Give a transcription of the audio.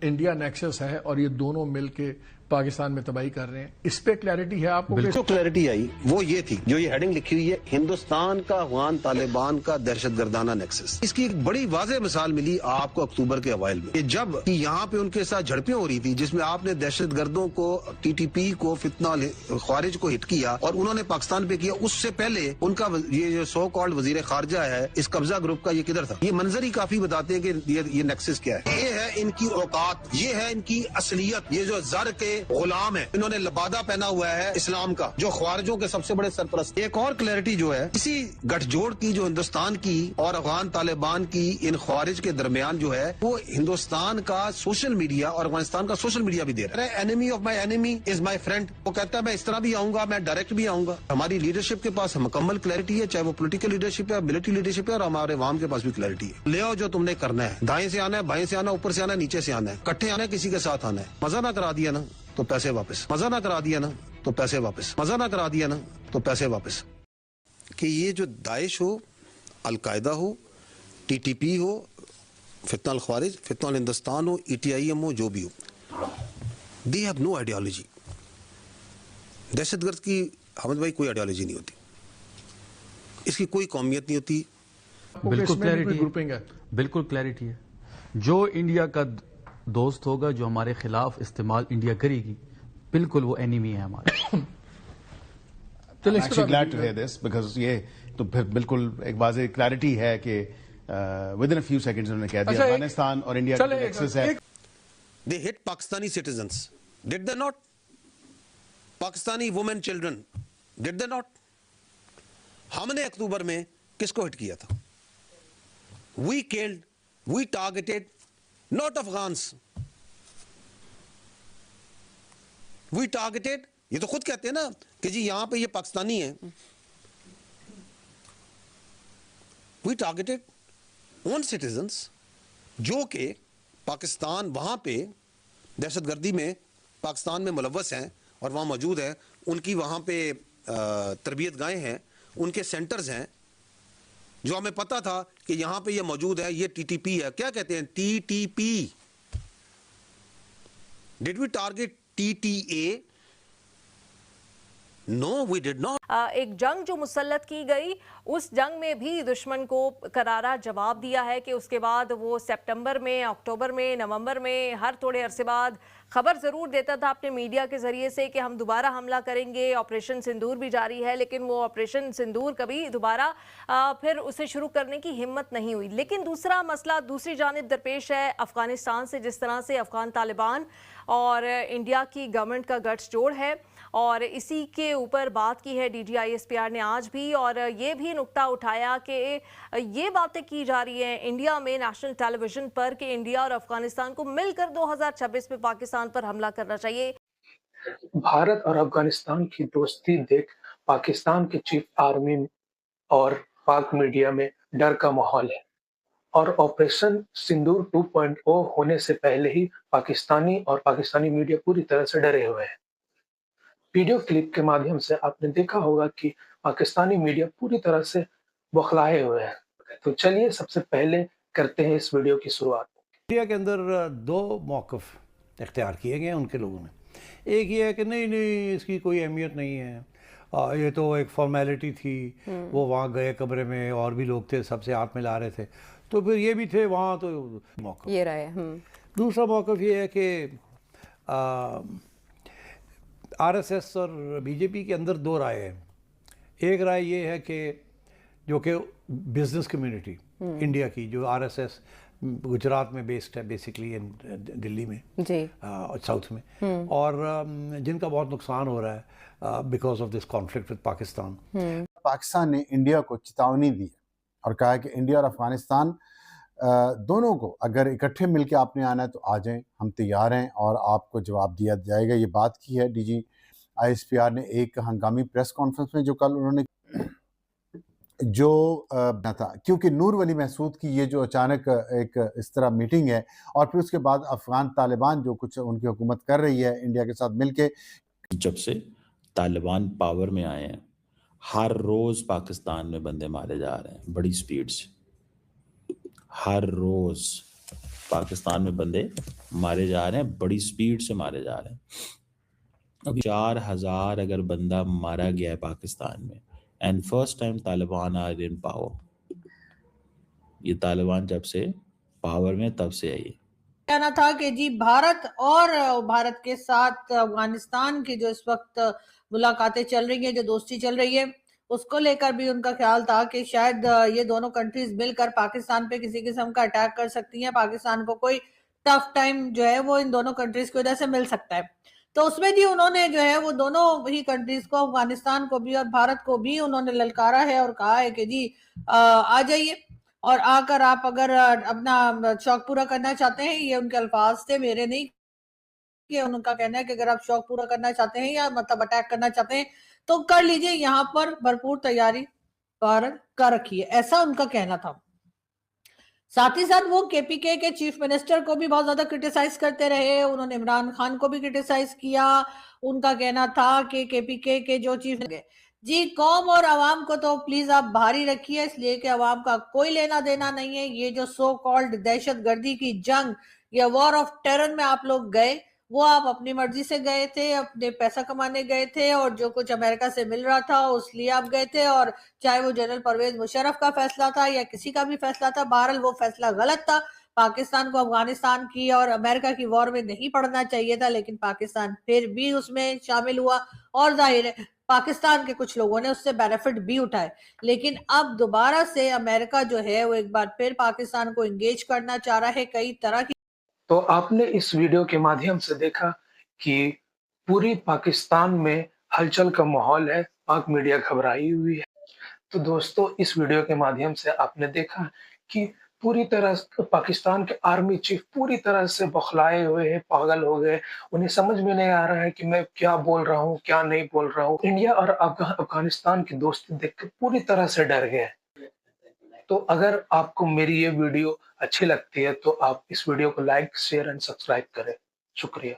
India nexus है और ये दोनों मिल के पाकिस्तान में तबाही कर रहे हैं, इस पे क्लैरिटी है आपको? जो क्लैरिटी आई वो ये थी, जो ये हेडिंग लिखी हुई है, हिंदुस्तान का अफगान तालिबान का दहशतगर्दाना नेक्सस। इसकी एक बड़ी वाज़ेह मिसाल मिली आपको अक्टूबर के अवाइल में, जब कि यहाँ पे उनके साथ झड़पें हो रही थी, जिसमें आपने दहशतगर्दों को, TTP को, फितना ख्वारिज को हिट किया और उन्होंने पाकिस्तान पे किया। उससे पहले उनका ये जो सो कॉल्ड वजीर खारजा है इस कब्जा ग्रुप का, ये किधर था? ये मंजर ही काफी बताते हैं कि ये नेक्सस क्या है। ये है इनकी औकात, ये है इनकी असलियत। ये जो जर के गुलाम है, इन्होंने लबादा पहना हुआ है इस्लाम का, जो ख्वारिजों के सबसे बड़े सरपरस्त। एक और क्लैरिटी जो है इसी गठजोड़ की, जो हिंदुस्तान की और अफगान तालिबान की इन ख्वारिज के दरमियान जो है, वो हिंदुस्तान का सोशल मीडिया और अफगानिस्तान का सोशल मीडिया भी दे रहा है। Enemy of my enemy is my friend. वो कहता है मैं इस तरह भी आऊंगा, मैं डायरेक्ट भी आऊंगा। हमारी लीडरशिप के पास मुकम्मल क्लैरिटी है, चाहे वो पॉलिटिकल लीडरशिप है, मिलिट्री लीडरशिप है, और हमारे अवाम के पास भी क्लैरिटी है। ले आओ जो तुमने करना है, दाएं से आना है, बाएं से आना है, ऊपर से आना है, नीचे से आना है, इकट्ठे आना है, किसी के साथ आना है। मजा ना करा दिया ना तो पैसे वापस, मजा ना करा दिया ना तो पैसे वापस, मजा ना करा दिया ना तो पैसे वापस। कि ये जो दाइश हो, अलकायदा हो, TTP हो, फितना अल ख्वारिज, फितना अल हिंदुस्तान हो, ETIM हो, जो भी हो, दे हैव नो आइडियोलॉजी। दहशतगर्द की हमद भाई कोई आइडियोलॉजी नहीं होती, इसकी कोई कौमियत नहीं होती। बिल्कुल क्लैरिटी है, बिल्कुल क्लैरिटी है। जो इंडिया का दोस्त होगा, जो हमारे खिलाफ इस्तेमाल इंडिया करेगी, बिल्कुल वो एनिमी है हमारे। Actually glad to hear this, because ये तो फिर बिल्कुल एक वाज़ेह क्लैरिटी है कि within a few seconds उन्होंने कह दिया अफगानिस्तान और इंडिया का नेक्सस है। They hit Pakistani citizens, did they not? Pakistani women, children, did they not? हमने अक्टूबर में किसको हिट किया था? We killed, we targeted, not Afghans. We targeted, ये तो खुद कहते हैं ना कि जी यहां पे ये पाकिस्तानी है। We targeted own citizens, जो कि पाकिस्तान वहां पे दहशतगर्दी में पाकिस्तान में मुलव्वस हैं और वहां मौजूद हैं, उनकी वहां पे तरबियत गाहें हैं, उनके सेंटर्स हैं, जो हमें पता था कि यहां पे ये मौजूद है। ये TTP है, क्या कहते हैं? TTP। Did we target TTA? No, we did not. एक जंग जो मुसल्लत की गई, उस जंग में भी दुश्मन को करारा जवाब दिया है कि उसके बाद वो सितंबर में, अक्टूबर में, नवंबर में हर थोड़े अरसे बाद खबर ज़रूर देता था अपने मीडिया के ज़रिए से कि हम दोबारा हमला करेंगे। ऑपरेशन सिंदूर भी जारी है, लेकिन वो ऑपरेशन सिंदूर कभी दोबारा फिर उसे शुरू करने की हिम्मत नहीं हुई। लेकिन दूसरा मसला दूसरी जानिब दरपेश है अफ़गानिस्तान से, जिस तरह से अफ़गान तालिबान और इंडिया की गवर्नमेंट का गठजोड़ है, और इसी के ऊपर बात की है DGISPR ने आज भी, और ये भी नुक्ता उठाया कि ये बातें की जा रही हैं इंडिया में नेशनल टेलीविजन पर कि इंडिया और अफगानिस्तान को मिलकर 2026 में पाकिस्तान पर हमला करना चाहिए। भारत और अफगानिस्तान की दोस्ती देख पाकिस्तान के चीफ आर्मी और पाक मीडिया में डर का माहौल है, और ऑपरेशन सिंदूर 2.0 होने से पहले ही पाकिस्तानी मीडिया पूरी तरह से डरे हुए हैं। वीडियो क्लिप के माध्यम से आपने देखा होगा कि पाकिस्तानी मीडिया पूरी तरह से बौखलाए हुए हैं। तो चलिए सबसे पहले करते हैं इस वीडियो की शुरुआत। इंडिया के अंदर दो मौक़िफ़ इख्तियार किए गए उनके लोगों ने। एक ये है कि नहीं इसकी कोई अहमियत नहीं है, ये तो एक फॉर्मेलिटी थी, वो वहाँ गए कमरे में और भी लोग थे, सबसे हाथ मिला रहे थे, तो फिर ये भी थे वहाँ, तो मौक़िफ़ ये रहे। दूसरा मौक़िफ़ ये है कि RSS और BJP के अंदर दो राय हैं। एक राय ये है कि जो कि बिज़नेस कम्युनिटी इंडिया की, जो RSS गुजरात में बेस्ड है बेसिकली, दिल्ली में जी, साउथ में, और जिनका बहुत नुकसान हो रहा है because of this conflict with Pakistan. Pakistan ने इंडिया को चेतावनी दी और कहा कि इंडिया और अफगानिस्तान दोनों को अगर इकट्ठे मिलकर आपने आना है तो आ जाएं, हम तैयार हैं और आपको जवाब दिया जाएगा। ये बात की है DGISPR ने एक हंगामी प्रेस कॉन्फ्रेंस में, जो कल उन्होंने था, क्योंकि नूर वली महसूद की ये जो अचानक एक इस तरह मीटिंग है, और फिर उसके बाद अफगान तालिबान जो कुछ उनकी हुकूमत कर रही है इंडिया के साथ मिलके। जब से तालिबान पावर में आए हैं, हर रोज़ पाकिस्तान में बंदे मारे जा रहे हैं बड़ी स्पीड से, हर रोज़। पाकिस्तान में बंदे मारे जा रहे हैं, बड़ी स्पीड से मारे जा रहे हैं। अभी 4000 अगर बंदा मारा गया है पाकिस्तान में, and first time Taliban are in power. ये तालिबान जब से पावर में तब से है। ये कहना था कि जी भारत और भारत के साथ अफगानिस्तान की जो इस वक्त मुलाकातें चल रही हैं, जो दोस्ती चल रही है, उसको लेकर भी उनका ख्याल था कि शायद ये दोनों कंट्रीज मिलकर पाकिस्तान पे किसी किस्म का अटैक कर सकती हैं। पाकिस्तान को कोई टफ टाइम जो है वो इन दोनों कंट्रीज की वजह से मिल सकता है। तो उसमें जी उन्होंने जो है वो दोनों ही कंट्रीज को, अफगानिस्तान को भी और भारत को भी उन्होंने ललकारा है और कहा है कि जी आ जाइए और आकर आप अगर अपना शौक पूरा करना चाहते हैं, ये उनके अल्फाज थे, मेरे नहीं, कि उनका कहना है कि अगर आप शौक पूरा करना चाहते हैं या मतलब अटैक करना चाहते हैं तो कर लीजिए, यहाँ पर भरपूर तैयारी भारत कर रखी है, ऐसा उनका कहना था। साथ ही साथ वो केपीके के चीफ मिनिस्टर को भी बहुत ज्यादा क्रिटिसाइज करते रहे, उन्होंने इमरान खान को भी क्रिटिसाइज किया। उनका कहना था कि केपीके के जो चीफ जी कौम और आवाम को तो प्लीज आप बाहर ही रखिए, इसलिए कि आवाम का कोई लेना देना नहीं है। ये जो सो कॉल्ड दहशतगर्दी की जंग या वॉर ऑफ टेरर में आप लोग गए, वो आप अपनी मर्जी से गए थे, अपने पैसा कमाने गए थे और जो कुछ अमेरिका से मिल रहा था उसलिए आप गए थे, और चाहे वो जनरल परवेज मुशर्रफ का फैसला था या किसी का भी फैसला था, बहरहाल वो फैसला गलत था। पाकिस्तान को अफगानिस्तान की और अमेरिका की वॉर में नहीं पड़ना चाहिए था, लेकिन पाकिस्तान फिर भी उसमें शामिल हुआ और जाहिर है पाकिस्तान के कुछ लोगों ने उससे बेनिफिट भी उठाए। लेकिन अब दोबारा से अमेरिका जो है वो एक बार फिर पाकिस्तान को एंगेज करना चाह रहा है कई तरह की। तो आपने इस वीडियो के माध्यम से देखा कि पूरी पाकिस्तान में हलचल का माहौल है, पाक मीडिया घबराई हुई है। तो दोस्तों इस वीडियो के माध्यम से आपने देखा कि पूरी तरह पाकिस्तान के आर्मी चीफ पूरी तरह से बौखलाए हुए हैं, पागल हो गए। उन्हें समझ में नहीं आ रहा है कि मैं क्या बोल रहा हूँ, क्या नहीं बोल रहा हूँ। इंडिया और अफगानिस्तान की दोस्ती देखकर पूरी तरह से डर गए। तो अगर आपको मेरी ये वीडियो अच्छी लगती है तो आप इस वीडियो को लाइक, शेयर एंड सब्सक्राइब करें। शुक्रिया।